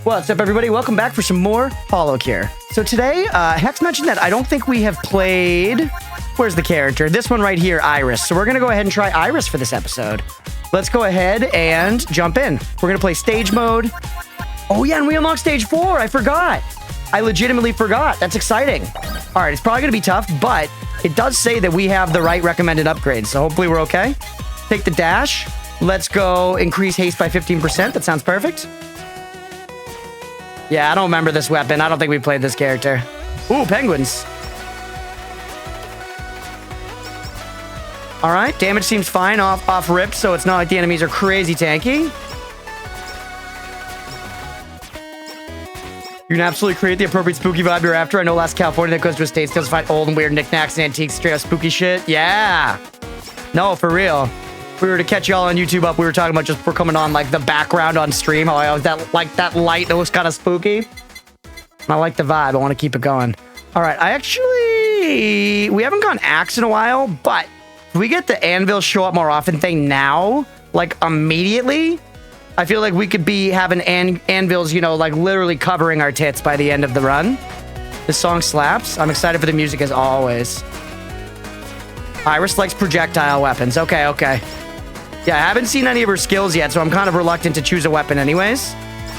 What's up, everybody? Welcome back for some more HoloCure. So today, Hex mentioned that I don't think we have played... Where's the character? This one right here, IRyS. So we're going to go ahead and try IRyS for this episode. Let's go ahead and jump in. We're going to play stage mode. Oh yeah, and we unlocked stage 4. I forgot. I legitimately forgot. That's exciting. All right, it's probably going to be tough, but it does say that we have the right recommended upgrades. So hopefully we're okay. Take the dash. Let's go increase haste by 15%. That sounds perfect. Yeah, I don't remember this weapon. I don't think we played this character. Ooh, penguins. All right, damage seems fine off rip, so it's not like the enemies are crazy tanky. You can absolutely create the appropriate spooky vibe you're after. I know last California that goes to a state still to find old and weird knickknacks and antiques, straight up spooky shit. Yeah. No, for real. If we were to catch y'all on YouTube up, we were talking about just for coming on like the background on stream. How I always that light that was kind of spooky. I like the vibe. I want to keep it going. All right, we haven't gone axe in a while, but if we get the anvil show up more often thing now, like immediately, I feel like we could be having anvils, you know, like literally covering our tits by the end of the run. This song slaps. I'm excited for the music as always. IRyS likes projectile weapons. Okay, okay. Yeah, I haven't seen any of her skills yet, so I'm kind of reluctant to choose a weapon anyways,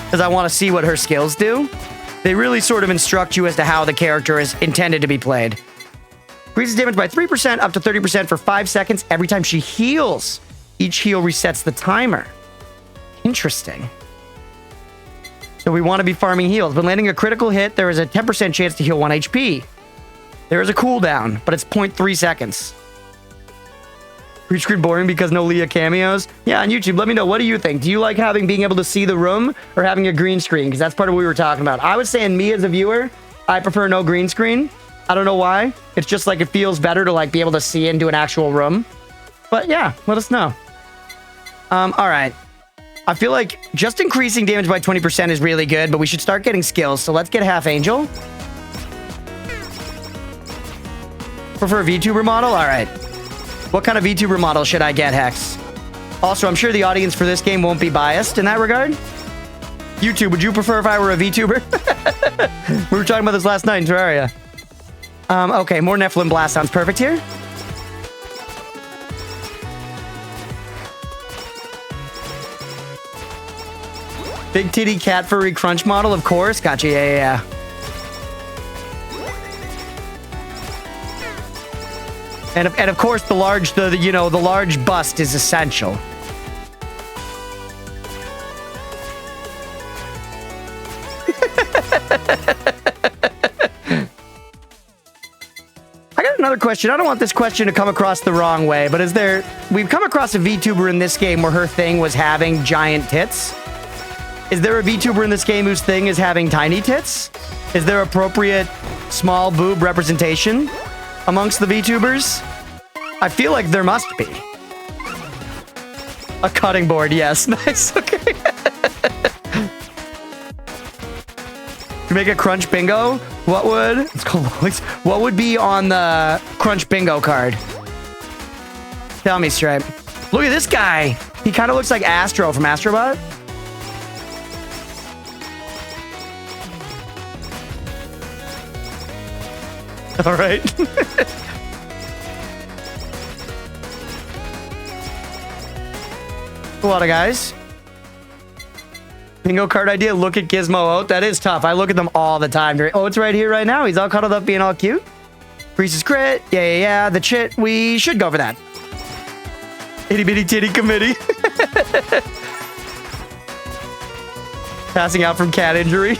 because I want to see what her skills do. They really sort of instruct you as to how the character is intended to be played. Increases damage by 3% up to 30% for 5 seconds every time she heals. Each heal resets the timer. Interesting. So we want to be farming heals. When landing a critical hit, there is a 10% chance to heal 1 HP. There is a cooldown, but it's 0.3 seconds. Pre-screen boring because no Leah cameos? Yeah, on YouTube, let me know. What do you think? Do you like being able to see the room or having a green screen? Because that's part of what we were talking about. I was saying me as a viewer, I prefer no green screen. I don't know why. It's just like it feels better to like be able to see into an actual room. But yeah, let us know. All right. I feel like just increasing damage by 20% is really good, but we should start getting skills. So let's get Half Angel. Prefer a VTuber model? All right. What kind of VTuber model should I get, Hex? Also, I'm sure the audience for this game won't be biased in that regard. YouTube, would you prefer if I were a VTuber? We were talking about this last night in Terraria. Okay, more Nephilim Blast sounds perfect here. Big titty cat furry crunch model, of course. Gotcha, yeah. And of course, the large bust is essential. I got another question. I don't want this question to come across the wrong way, but we've come across a VTuber in this game where her thing was having giant tits. Is there a VTuber in this game whose thing is having tiny tits? Is there appropriate small boob representation amongst the VTubers? I feel like there must be. A cutting board, yes. Nice, okay. You make a crunch bingo? It's called Roguelikes. What would be on the crunch bingo card? Tell me, Stripe. Look at this guy. He kind of looks like Astro from Astrobot. All right. A lot of guys. Bingo card idea. Look at Gizmo. Oh, that is tough. I look at them all the time. Oh, it's right here right now. He's all cuddled up being all cute. Reese's crit. Yeah. The chit. We should go for that. Itty bitty titty committee. Passing out from cat injury.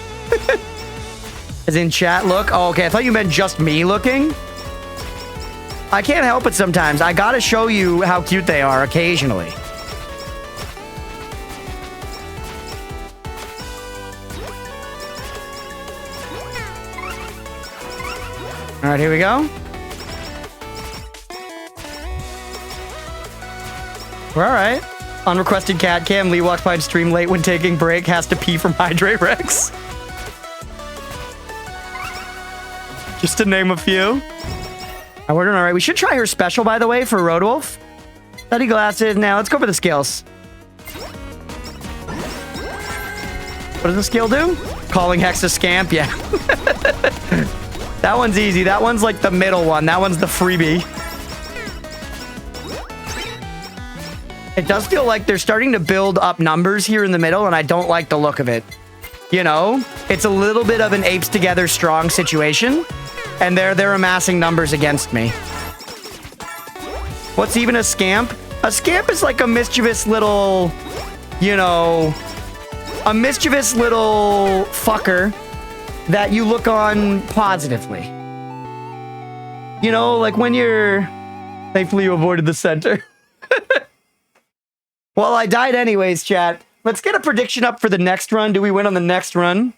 As in chat look? Oh, okay. I thought you meant just me looking. I can't help it sometimes. I gotta show you how cute they are occasionally. All right, here we go. We're all right. Unrequested cat cam. Lee walks by and stream late when taking break. Has to pee from Hydrate Rex. Just to name a few. We're doing all right. We should try her special, by the way, for Roadwolf. Study glasses. Now, let's go for the skills. What does the skill do? Calling Hex a scamp? Yeah. That one's easy. That one's like the middle one. That one's the freebie. It does feel like they're starting to build up numbers here in the middle, and I don't like the look of it. You know? It's a little bit of an apes together strong situation, and they're amassing numbers against me. What's even a scamp? A scamp is like a mischievous little, you know, a mischievous little fucker that you look on positively. You know, like when you're... Thankfully, you avoided the center. Well, I died anyways, chat. Let's get a prediction up for the next run. Do we win on the next run?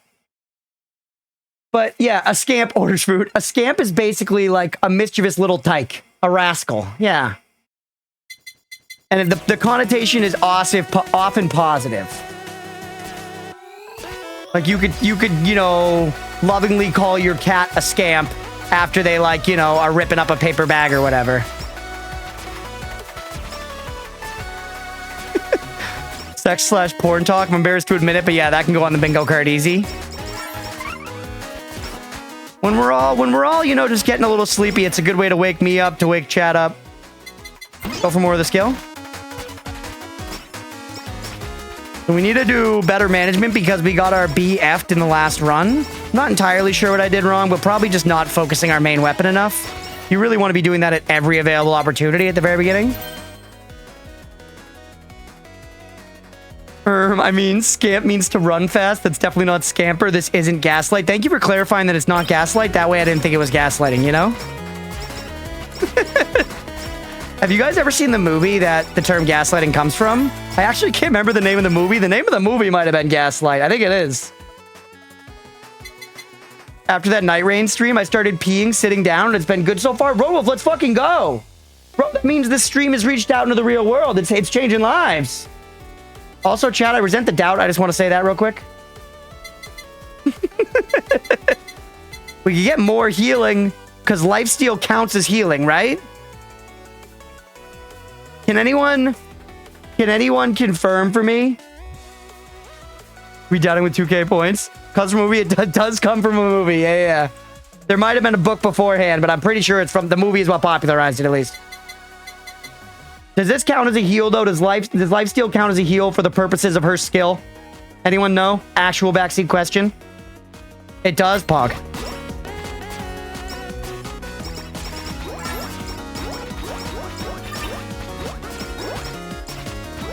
But yeah, a scamp orders food. A scamp is basically like a mischievous little tyke. A rascal. Yeah. And the connotation is often positive. Like you could, you know, lovingly call your cat a scamp after they, like, you know, are ripping up a paper bag or whatever. Sex/porn talk. I'm embarrassed to admit it, but yeah, that can go on the bingo card easy. When we're all, you know, just getting a little sleepy, it's a good way to wake me up, to wake chat up. Go for more of the skill. So we need to do better management because we got our BF'd in the last run. Not entirely sure what I did wrong, but probably just not focusing our main weapon enough. You really want to be doing that at every available opportunity at the very beginning. I mean, scamp means to run fast. That's definitely not scamper. This isn't gaslight. Thank you for clarifying that it's not gaslight. That way I didn't think it was gaslighting, you know? Have you guys ever seen the movie that the term gaslighting comes from? I actually can't remember the name of the movie. The name of the movie might have been Gaslight. I think it is. After that Night Rain stream, I started peeing, sitting down, and it's been good so far. Rolf, let's fucking go. Bro, that means this stream has reached out into the real world. It's changing lives. Also, chat, I resent the doubt. I just want to say that real quick. We can get more healing because lifesteal counts as healing, right? Can anyone confirm for me? We doubting with 2K points? Comes from a movie? It does come from a movie. Yeah. There might have been a book beforehand, but I'm pretty sure it's from the movie is what popularized it, at least. Does this count as a heal, though? Does lifesteal count as a heal for the purposes of her skill? Anyone know? Actual backseat question. It does, Pog.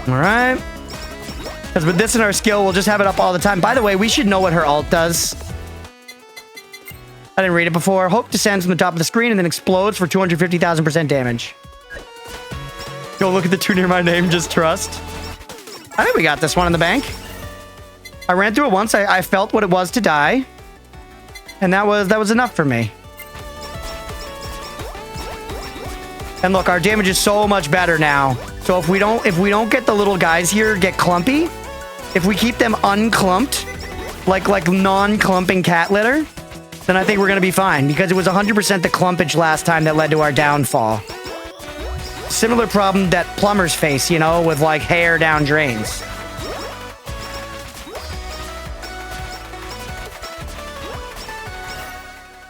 All right. Because with this in our skill, we'll just have it up all the time. By the way, we should know what her ult does. I didn't read it before. Hope descends from the top of the screen and then explodes for 250,000% damage. Go look at the two near my name, just trust. I think we got this one in the bank. I ran through it once. I felt what it was to die. And that was enough for me. And look, our damage is so much better now. So if we don't get the little guys here get clumpy, if we keep them unclumped, like non-clumping cat litter, then I think we're gonna be fine because it was 100% the clumpage last time that led to our downfall. Similar problem that plumbers face, you know, with like hair down drains.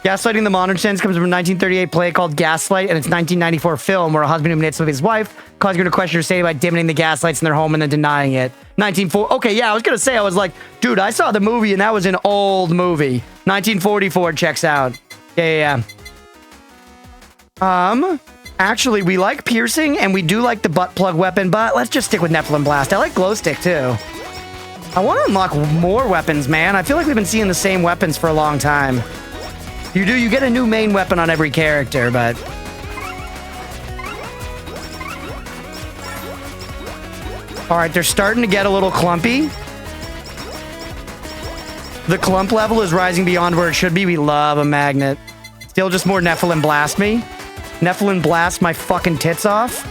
Gaslighting the modern sense comes from a 1938 play called Gaslight and its 1994 film where a husband who knits with his wife causing her to question her state by dimming the gaslights in their home and then denying it. 1940. Okay, yeah, I was gonna say, I was like, dude, I saw the movie and that was an old movie. 1944 checks out. Yeah. Actually, we like piercing and we do like the butt plug weapon, but let's just stick with Nephilim Blast. I like glow stick too. I want to unlock more weapons, man. I feel like we've been seeing the same weapons for a long time. You do, you get a new main weapon on every character, but... Alright, they're starting to get a little clumpy. The clump level is rising beyond where it should be. We love a magnet. Still just more Nephilim Blast me. Nephilim Blast my fucking tits off.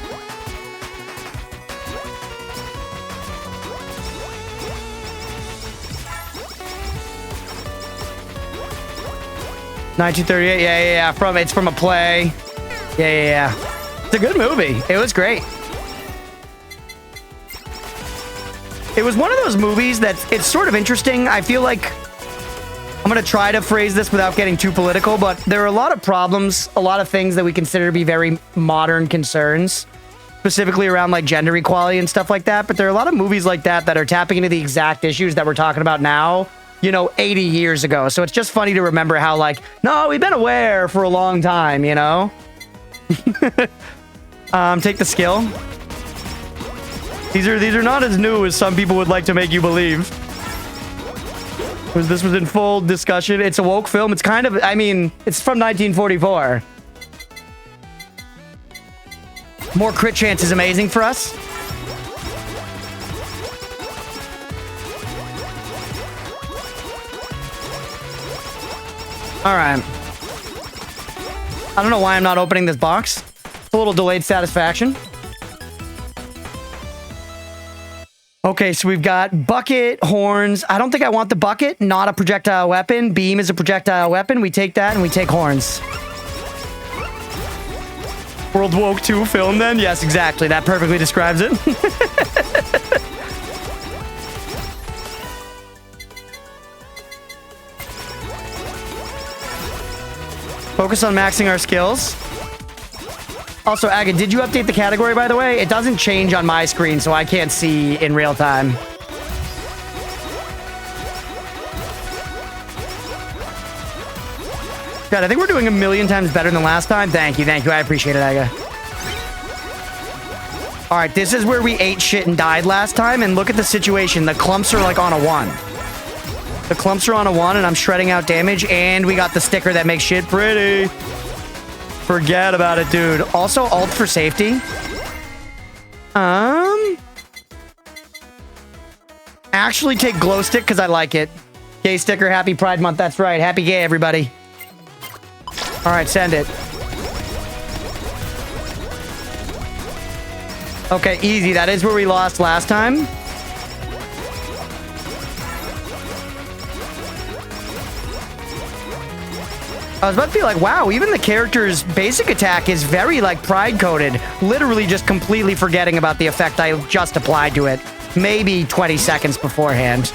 $1938, yeah. It's from a play. Yeah. It's a good movie. It was great. It was one of those movies that it's sort of interesting. I feel like I'm going to try to phrase this without getting too political, but there are a lot of problems, a lot of things that we consider to be very modern concerns, specifically around like gender equality and stuff like that. But there are a lot of movies like that that are tapping into the exact issues that we're talking about now, you know, 80 years ago. So it's just funny to remember how like, no, we've been aware for a long time, you know? Take the skill. These are not as new as some people would like to make you believe. This was in full discussion. It's a woke film. It's kind of, I mean, it's from 1944. More crit chance is amazing for us. All right. I don't know why I'm not opening this box. It's a little delayed satisfaction. Okay, so we've got bucket, horns. I don't think I want the bucket. Not a projectile weapon. Beam is a projectile weapon. We take that and we take horns. World Woke 2 film then? Yes, exactly. That perfectly describes it. Focus on maxing our skills. Also, Aga, did you update the category, by the way? It doesn't change on my screen, so I can't see in real time. God, I think we're doing a million times better than last time. Thank you, thank you. I appreciate it, Aga. All right, this is where we ate shit and died last time, and look at the situation. The clumps are like on a 1. The clumps are on a 1, and I'm shredding out damage, and we got the sticker that makes shit pretty. Forget about it, dude. Also, alt for safety. Actually take glow stick because I like it. Gay sticker, happy Pride Month. That's right. Happy gay, everybody. All right, send it. Okay, easy. That is where we lost last time. I was about to be like, wow, even the character's basic attack is very, like, pride-coded. Literally just completely forgetting about the effect I just applied to it. Maybe 20 seconds beforehand.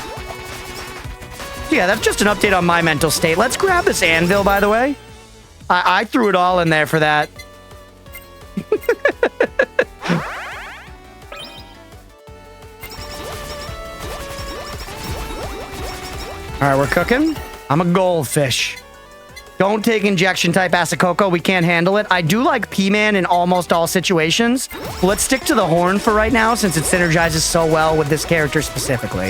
Yeah, that's just an update on my mental state. Let's grab this anvil, by the way. I threw it all in there for that. All right, we're cooking. I'm a goldfish. Don't take injection type Asakoko. We can't handle it. I do like P-Man in almost all situations. Let's stick to the horn for right now since it synergizes so well with this character specifically.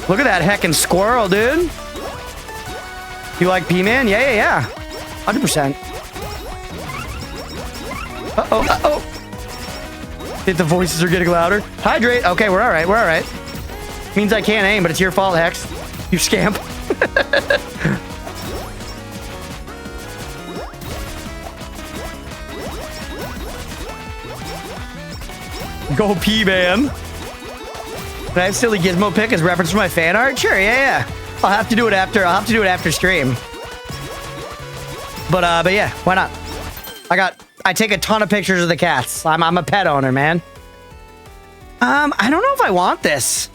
Look at that heckin' squirrel, dude. You like P-Man? Yeah. 100%. Uh-oh, uh-oh. The voices are getting louder. Hydrate. Okay, we're all right. Means I can't aim, but it's your fault, Hex. You scamp. Go P-Man. Can I have silly gizmo pick as reference to my fan art? Sure, yeah. I'll have to do it after stream. But yeah, why not? I take a ton of pictures of the cats. I'm a pet owner, man. I don't know if I want this.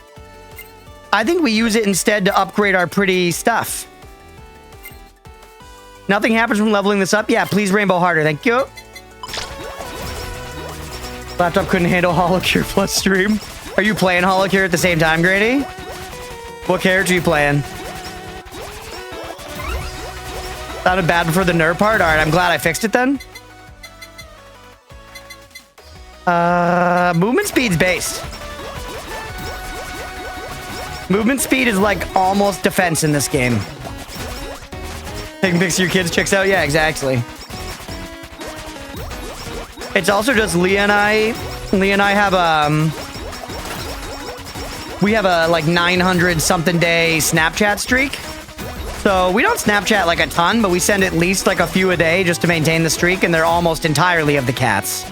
I think we use it instead to upgrade our pretty stuff. Nothing happens from leveling this up. Yeah, please rainbow harder. Thank you. Laptop couldn't handle HoloCure plus stream. Are you playing HoloCure at the same time, Grady? What character are you playing? Sounded bad before the nerd part? Alright, I'm glad I fixed it then. Movement speed's based. Movement speed is like almost defense in this game. Taking pics of your kids checks out? Yeah, exactly. It's also just Leah and I have we have a like 900 something day Snapchat streak. So we don't Snapchat like a ton, but we send at least like a few a day just to maintain the streak, and they're almost entirely of the cats.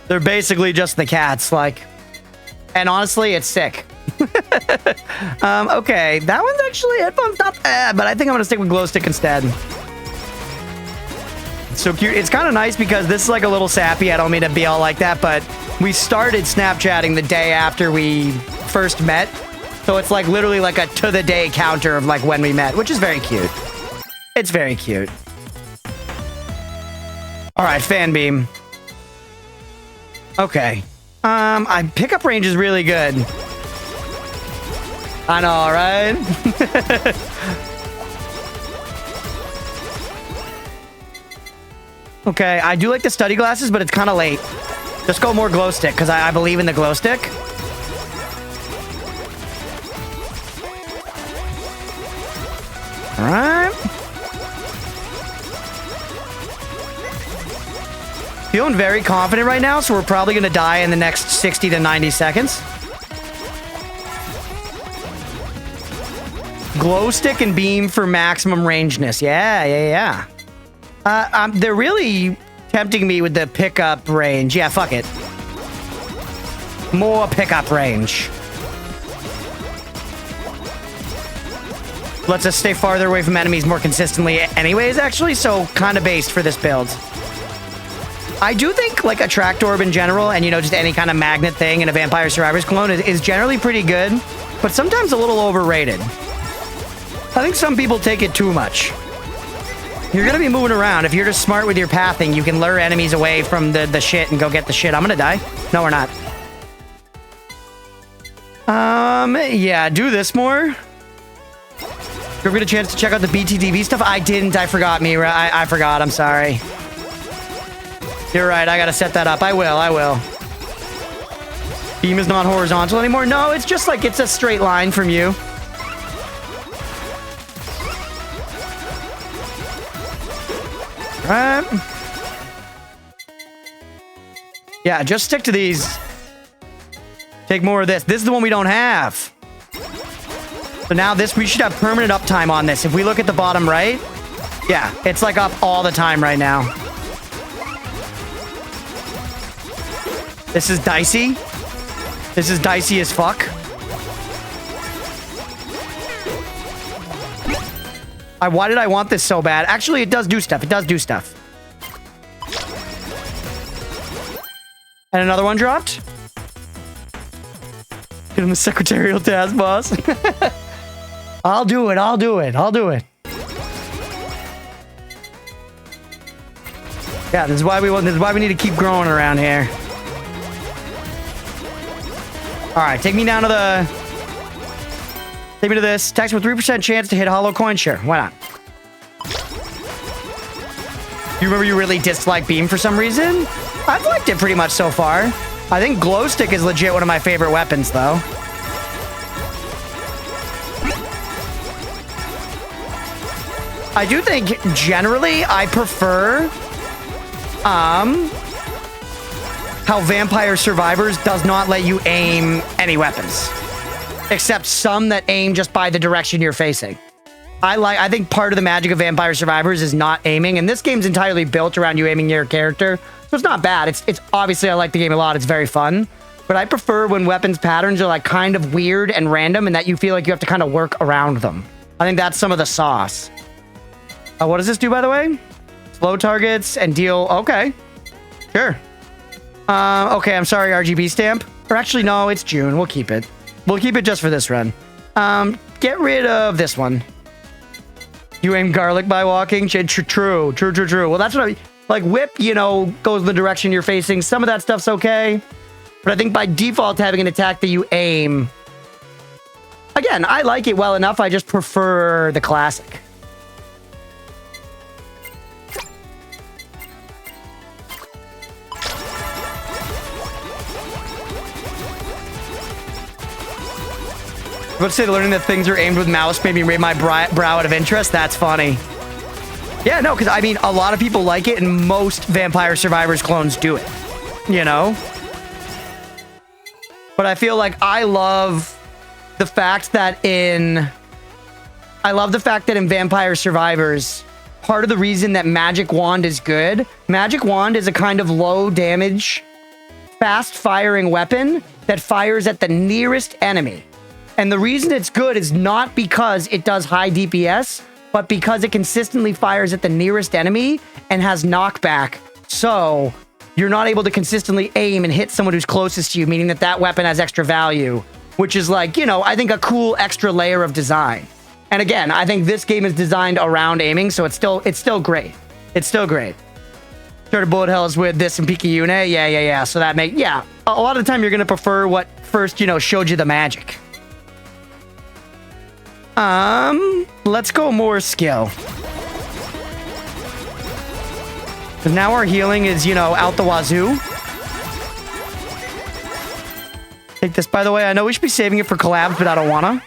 They're basically just the cats, like. And honestly, it's sick. Okay, that one's actually headphones not bad, but I think I'm gonna stick with glow stick instead. It's so cute. It's kind of nice because this is like a little sappy. I don't mean to be all like that, but we started Snapchatting the day after we first met. So it's like literally like a to the day counter of like when we met, which is very cute. It's very cute. All right, fan beam. Okay. I pickup range is really good. I know, right? Okay, I do like the study glasses, but it's kind of late. Just go more glow stick, because I believe in the glow stick. All right. Feeling very confident right now, so we're probably going to die in the next 60 to 90 seconds. Glow stick and beam for maximum rangeness. Yeah. They're really tempting me with the pickup range. Yeah, fuck it. More pickup range. Lets us stay farther away from enemies more consistently anyways, actually, so kind of based for this build. I do think, like, a tracked orb in general, and, you know, just any kind of magnet thing in a Vampire Survivors clone is generally pretty good, but sometimes a little overrated. I think some people take it too much. You're going to be moving around. If you're just smart with your pathing, you can lure enemies away from the shit and go get the shit. I'm going to die. No, we're not. Yeah, do this more. You ever get a chance to check out the BTTV stuff? I didn't. I forgot, Mira. I forgot. I'm sorry. You're right. I got to set that up. I will. Beam is not horizontal anymore. No, it's just like it's a straight line from you. Right. Yeah, just stick to these. Take more of this. This is the one we don't have. So now this, we should have permanent uptime on this. If we look at the bottom right, yeah, it's like up all the time right now. This is dicey. This is dicey as fuck. Why did I want this so bad? Actually, it does do stuff. It does do stuff. And another one dropped. Get him the secretarial task, boss. I'll do it. Yeah, this is why we need to keep growing around here. All right, take me down to the... Take me to this. Tax with 3% chance to hit hollow coin. Sure, why not? You remember you really dislike beam for some reason? I've liked it pretty much so far. I think glow stick is legit one of my favorite weapons, though. I do think, generally, I prefer... how Vampire Survivors does not let you aim any weapons. Except some that aim just by the direction you're facing. I think part of the magic of Vampire Survivors is not aiming, and this game's entirely built around you aiming your character, so it's not bad. It's obviously, I like the game a lot. It's very fun, but I prefer when weapons patterns are like kind of weird and random, and that you feel like you have to kind of work around them. I think that's some of the sauce. What does this do, by the way? Slow targets and deal... Okay. Sure. Okay, I'm sorry, RGB stamp. Or actually, no, it's June. We'll keep it. We'll keep it just for this run. Get rid of this one. You aim garlic by walking? True. Well, that's what I... Like, whip, you know, goes in the direction you're facing. Some of that stuff's okay. But I think by default, having an attack that you aim... Again, I like it well enough. I just prefer the classic. I would say learning that things are aimed with mouse made me raise my brow out of interest. That's funny. Yeah, no, because I mean, a lot of people like it, and most Vampire Survivors clones do it. You know? But I feel like I love the fact that in Vampire Survivors, part of the reason that Magic Wand is good, Magic Wand is a kind of low damage, fast firing weapon that fires at the nearest enemy. And the reason it's good is not because it does high DPS, but because it consistently fires at the nearest enemy and has knockback, so you're not able to consistently aim and hit someone who's closest to you, meaning that that weapon has extra value, which is like, you know, I think a cool extra layer of design. And again, I think this game is designed around aiming, so it's still great. It's still great. Started bullet hells with this and Picayune. Yeah. So that a lot of the time you're gonna prefer what first, you know, showed you the magic. Let's go more skill. Because now our healing is, you know, out the wazoo. Take this, by the way. I know we should be saving it for collabs, but I don't wanna.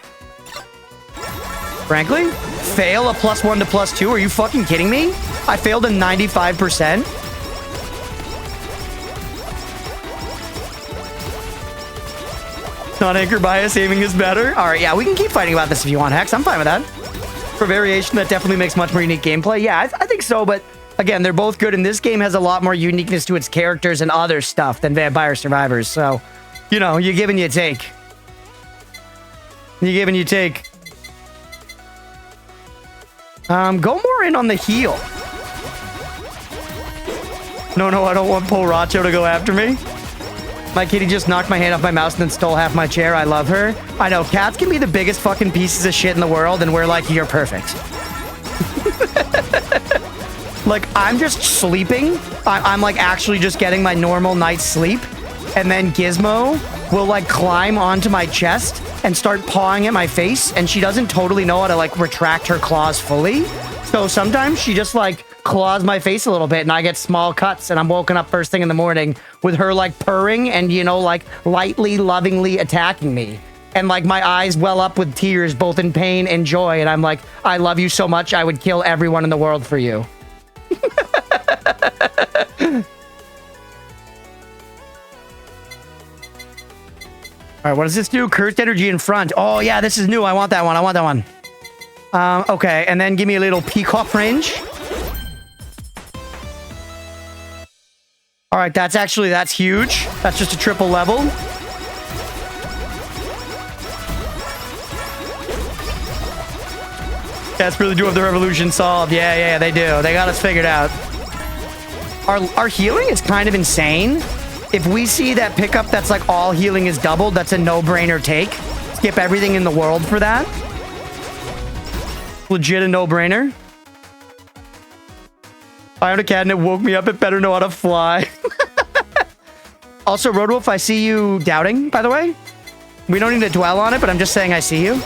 Frankly, fail a +1 to +2? Are you fucking kidding me? I failed a 95%. Non-anchor bias, aiming is better. All right, yeah, we can keep fighting about this if you want, Hex. I'm fine with that. For variation, that definitely makes much more unique gameplay. Yeah, I think so, but again, they're both good, and this game has a lot more uniqueness to its characters and other stuff than Vampire Survivors. So, you know, you give and you take. You give and you take. Go more in on the heal. No, I don't want Poracho to go after me. My kitty just knocked my hand off my mouse and then stole half my chair. I love her. I know, cats can be the biggest fucking pieces of shit in the world, and we're like, you're perfect. Like, I'm just sleeping. I'm like actually just getting my normal night's sleep, and then Gizmo will like climb onto my chest and start pawing at my face, and she doesn't totally know how to like retract her claws fully. So sometimes she just like claws my face a little bit and I get small cuts, and I'm woken up first thing in the morning with her like purring and, you know, like lightly, lovingly attacking me. And like my eyes well up with tears, both in pain and joy. And I'm like, I love you so much, I would kill everyone in the world for you. All right, what does this do? Cursed energy in front. Oh yeah, this is new. I want that one. Okay, and then give me a little peacock range. All right, that's huge. That's just a triple level. Cats really do have the revolution solved. Yeah, they do. They got us figured out. Our healing is kind of insane. If we see that pickup that's like all healing is doubled, that's a no-brainer take. Skip everything in the world for that. Legit a no-brainer. I own a cat and it woke me up. It better know how to fly. Also, Roadwolf, I see you doubting, by the way. We don't need to dwell on it, but I'm just saying I see you.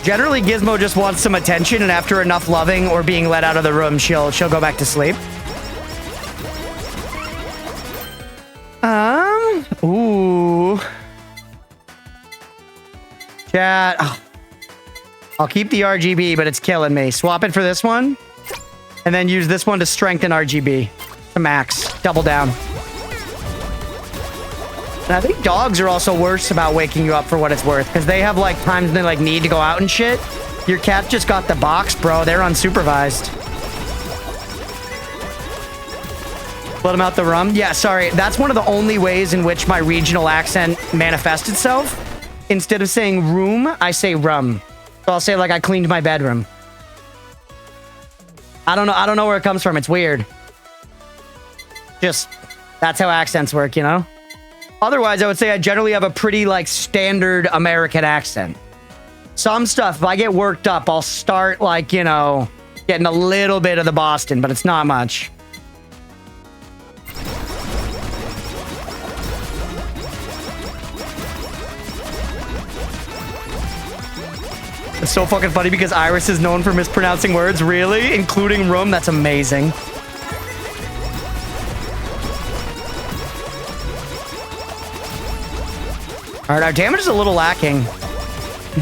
Generally, Gizmo just wants some attention, and after enough loving or being let out of the room, she'll go back to sleep. Ooh. Chat. Oh. I'll keep the RGB, but it's killing me. Swap it for this one, and then use this one to strengthen RGB to max. Double down. And I think dogs are also worse about waking you up for what it's worth, because they have like times when they like need to go out and shit. Your cat just got the box, bro. They're unsupervised. Let them out the rum. Yeah, sorry. That's one of the only ways in which my regional accent manifests itself. Instead of saying room, I say rum. So I'll say like I cleaned my bedroom. I don't know where it comes from. It's weird. Just, that's how accents work, you know? Otherwise, I would say I generally have a pretty, like, standard American accent. Some stuff, if I get worked up, I'll start, like, you know, getting a little bit of the Boston, but it's not much. It's so fucking funny because IRyS is known for mispronouncing words. Really? Including room? That's amazing. Alright, our damage is a little lacking.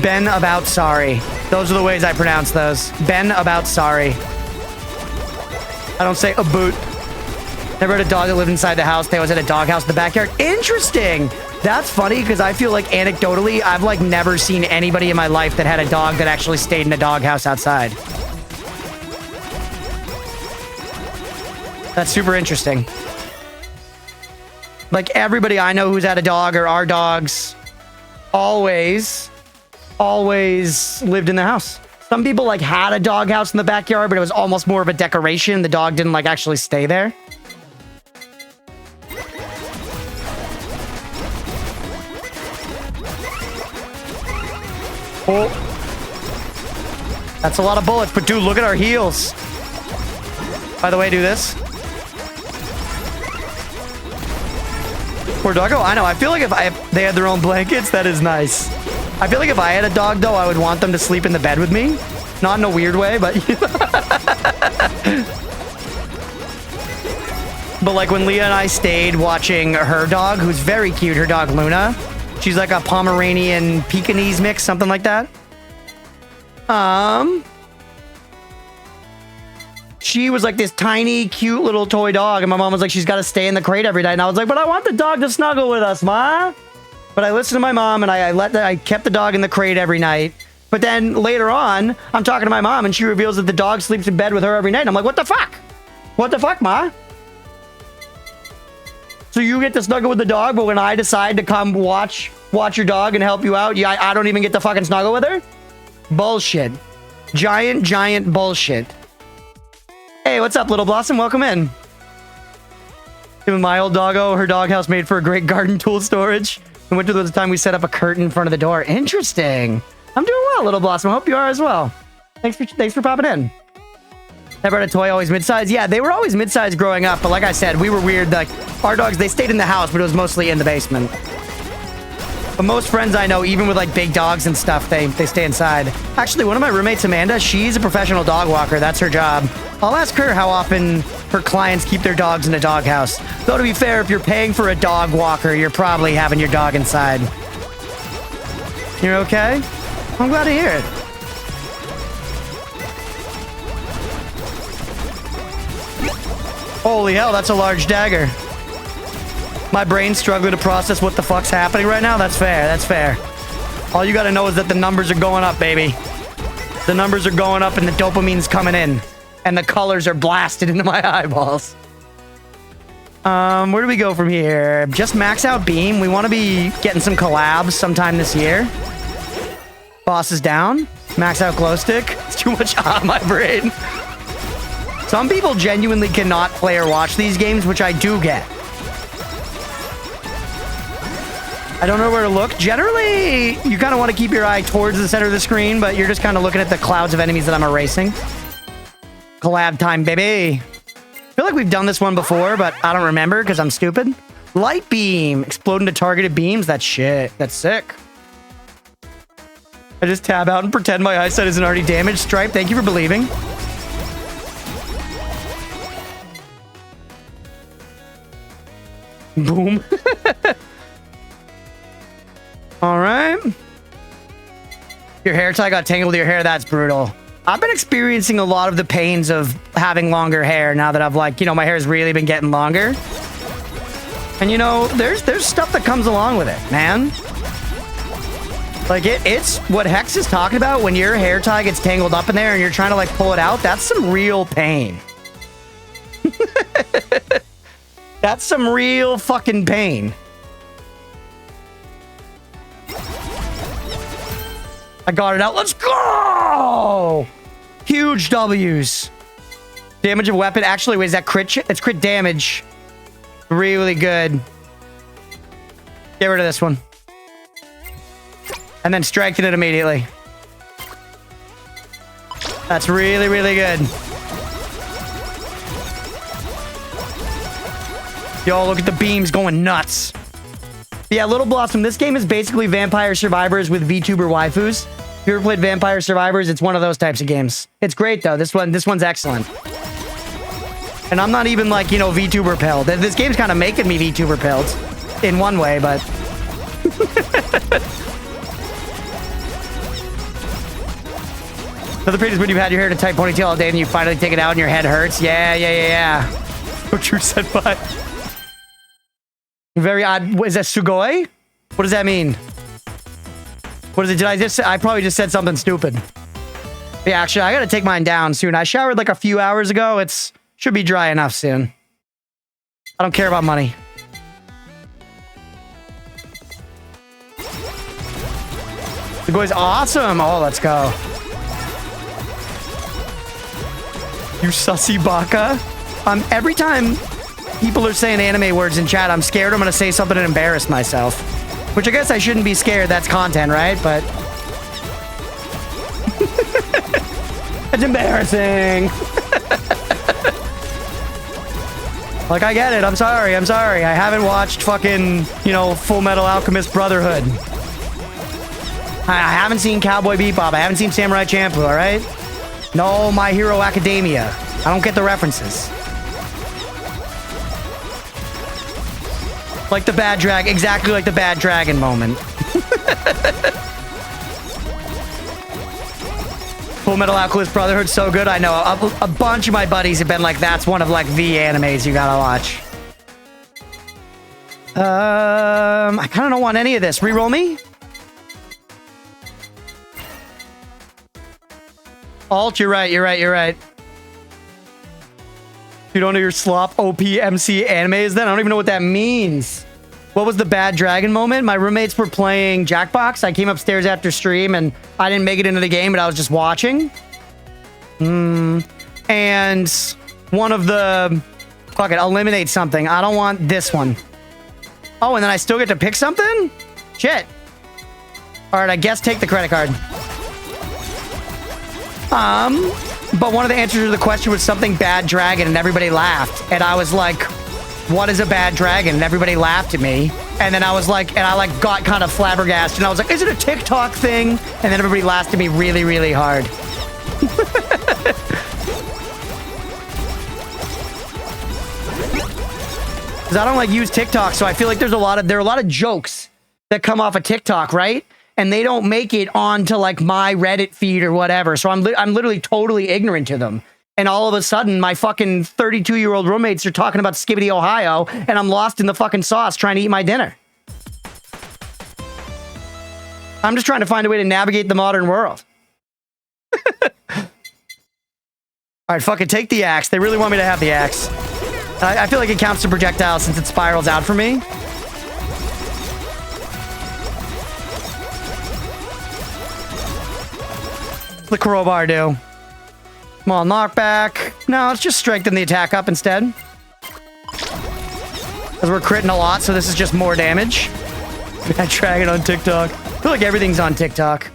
Ben about sorry. Those are the ways I pronounce those. Ben about sorry. I don't say a boot. Never had a dog that lived inside the house. They always had a doghouse in the backyard. Interesting! That's funny because I feel like anecdotally, I've like never seen anybody in my life that had a dog that actually stayed in a doghouse outside. That's super interesting. Like everybody I know who's had a dog or our dogs always lived in the house. Some people like had a dog house in the backyard, but it was almost more of a decoration. The dog didn't like actually stay there. Oh. That's a lot of bullets, but dude, look at our heals. By the way, do this. Poor doggo. I know. I feel like if they had their own blankets, that is nice. I feel like if I had a dog, though, I would want them to sleep in the bed with me. Not in a weird way, but... But like when Leah and I stayed watching her dog, who's very cute, her dog Luna. She's like a Pomeranian Pekingese mix, something like that. She was like this tiny, cute little toy dog, and my mom was like, she's got to stay in the crate every night. And I was like, but I want the dog to snuggle with us, Ma. But I listened to my mom, and I kept the dog in the crate every night. But then later on, I'm talking to my mom, and she reveals that the dog sleeps in bed with her every night. And I'm like, what the fuck? What the fuck, Ma? So you get to snuggle with the dog, but when I decide to come watch your dog and help you out, I don't even get to fucking snuggle with her? Bullshit. Giant bullshit. Hey, what's up, Little Blossom? Welcome in. With my old doggo, her doghouse made for a great garden tool storage. We went through the time we set up a curtain in front of the door. Interesting. I'm doing well, Little Blossom. I hope you are as well. Thanks for popping in. I brought a toy always mid-size. Yeah, they were always mid-size growing up, but like I said, we were weird. Like our dogs, they stayed in the house, but it was mostly in the basement. But most friends I know, even with like big dogs and stuff, they stay inside. Actually, one of my roommates, Amanda, she's a professional dog walker. That's her job. I'll ask her how often her clients keep their dogs in a doghouse. Though to be fair, if you're paying for a dog walker, you're probably having your dog inside. You're okay? I'm glad to hear it. Holy hell, that's a large dagger. My brain's struggling to process what the fuck's happening right now. That's fair. That's fair. All you gotta know is that the numbers are going up, baby. The numbers are going up and the dopamine's coming in. And the colors are blasted into my eyeballs. Where do we go from here? Just max out beam. We want to be getting some collabs sometime this year. Boss is down. Max out glow stick. It's too much on my brain. Some people genuinely cannot play or watch these games, which I do get. I don't know where to look. Generally, you kind of want to keep your eye towards the center of the screen, but you're just kind of looking at the clouds of enemies that I'm erasing. Collab time, baby. I feel like we've done this one before, but I don't remember because I'm stupid. Light beam. Explode into targeted beams. That's shit. That's sick. I just tab out and pretend my eyesight isn't already damaged. Stripe, thank you for believing. Boom. All right. Your hair tie got tangled with your hair. That's brutal. I've been experiencing a lot of the pains of having longer hair now that I've like, my hair's really been getting longer. And there's stuff that comes along with it, man. Like it's what Hex is talking about when your hair tie gets tangled up in there and you're trying to like pull it out. That's some real pain. That's some real fucking pain. I got it out. Let's go! Huge W's. Damage of weapon. Actually, wait, is that crit? It's crit damage. Really good. Get rid of this one. And then strengthen it immediately. That's really, really good. Yo, look at the beams going nuts. Yeah, Little Blossom, this game is basically Vampire Survivors with VTuber waifus. If you ever played Vampire Survivors, it's one of those types of games. It's great, though. This one's excellent. And I'm not even, like, VTuber pilled. This game's kind of making me VTuber pilled. In one way, but... So the previous when you've had your hair in a tight ponytail all day and you finally take it out and your head hurts. Yeah. What you said, but... Very odd. What, is that Sugoi? What does that mean? What is it? I probably just said something stupid. Yeah, actually, I gotta take mine down soon. I showered like a few hours ago. Should be dry enough soon. I don't care about money. The boy's awesome. Oh, let's go. You sussy baka. Every time people are saying anime words in chat, I'm scared I'm going to say something and embarrass myself. Which I guess I shouldn't be scared. That's content, right? But... it's embarrassing. Like, I get it. I'm sorry. I'm sorry. I haven't watched fucking, you know, Full Metal Alchemist Brotherhood. I haven't seen Cowboy Bebop. I haven't seen Samurai Champloo, all right? No My Hero Academia. I don't get the references. Like the bad drag, exactly like the bad dragon moment. Full Metal Alchemist Brotherhood, so good. I know a bunch of my buddies have been like, that's one of like the animes you gotta watch. I kind of don't want any of this. Reroll me? Alt, you're right, you're right, you're right. You don't know your slop OPMC animes then? I don't even know what that means. What was the bad dragon moment? My roommates were playing Jackbox. I came upstairs after stream and I didn't make it into the game, but I was just watching. And one of the... Fuck it, eliminate something. I don't want this one. Oh, and then I still get to pick something? Shit. All right, I guess take the credit card. But one of the answers to the question was something bad dragon, and everybody laughed. And I was like, what is a bad dragon? And everybody laughed at me. And then I was like, and I like got kind of flabbergasted. And I was like, is it a TikTok thing? And then everybody laughed at me really, really hard. Because I don't like use TikTok, so I feel like there are a lot of jokes that come off of TikTok, right? And they don't make it onto like my Reddit feed or whatever. So I'm literally totally ignorant to them. And all of a sudden, my fucking 32-year-old roommates are talking about Skibbity, Ohio, and I'm lost in the fucking sauce trying to eat my dinner. I'm just trying to find a way to navigate the modern world. All right, fucking take the axe. They really want me to have the axe. I feel like it counts to projectiles since it spirals out for me. What's the crowbar do? Small knockback. No, let's just strengthen the attack up instead. Because we're critting a lot, so this is just more damage. Bad dragon on TikTok. I feel like everything's on TikTok.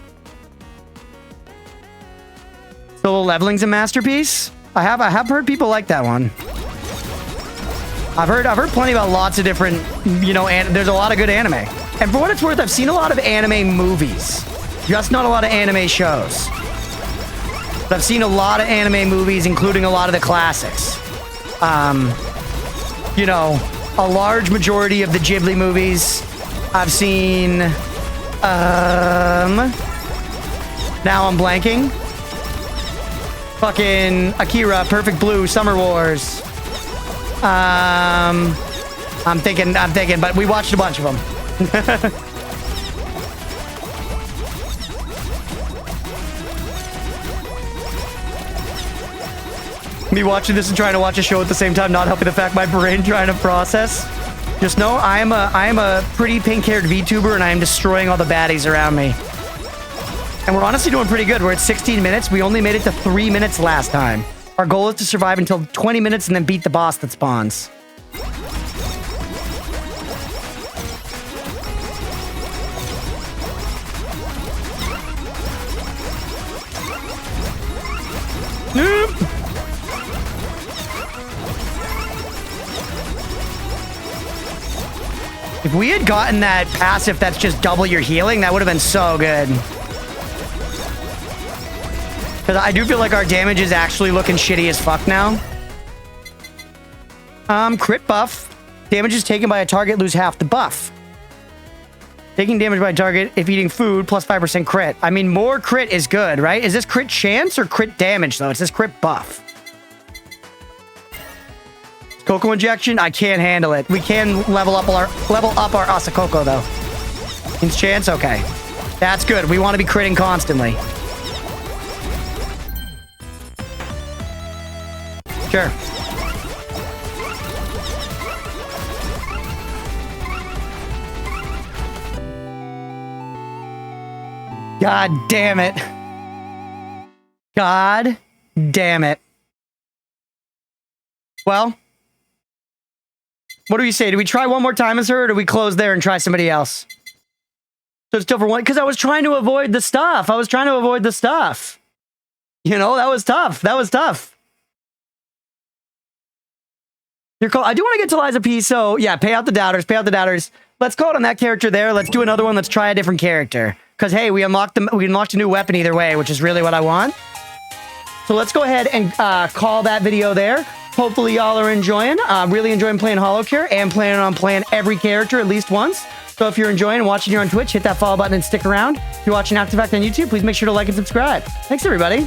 Solo leveling's a masterpiece. I have heard people like that one. I've heard plenty about lots of different, you know, and there's a lot of good anime. And for what it's worth, I've seen a lot of anime movies. Just not a lot of anime shows. I've seen a lot of anime movies, including a lot of the classics. You know, a large majority of the Ghibli movies. I've seen, now I'm blanking. Fucking Akira, Perfect Blue, Summer Wars. I'm thinking, but we watched a bunch of them. Me watching this and trying to watch a show at the same time, not helping the fact my brain trying to process. Just know I am a pretty pink-haired VTuber and I am destroying all the baddies around me. And we're honestly doing pretty good. We're at 16 minutes. We only made it to 3 minutes last time. Our goal is to survive until 20 minutes and then beat the boss that spawns. If we had gotten that passive that's just double your healing, that would have been so good. Because I do feel like our damage is actually looking shitty as fuck now. Crit buff. Damage is taken by a target, lose half the buff. Taking damage by a target if eating food, plus 5% crit. I mean, more crit is good, right? Is this crit chance or crit damage, though? It says crit buff. Cocoa injection? I can't handle it. We can level up our Asakoko, though. Means chance? Okay. That's good. We want to be critting constantly. Sure. God damn it. God damn it. Well, what do you say? Do we try one more time as her, or do we close there and try somebody else? So it's still for one, because I was trying to avoid the stuff. You know, that was tough. You're cool. I do want to get to Liza P, so yeah, pay out the doubters. Let's call it on that character there. Let's do another one. Let's try a different character. Because, hey, we unlocked a new weapon either way, which is really what I want. So let's go ahead and call that video there. Hopefully y'all are enjoying. Really enjoying playing HoloCure and planning on playing every character at least once. So if you're enjoying and watching here on Twitch, hit that follow button and stick around. If you're watching After Fact on YouTube, please make sure to like and subscribe. Thanks, everybody.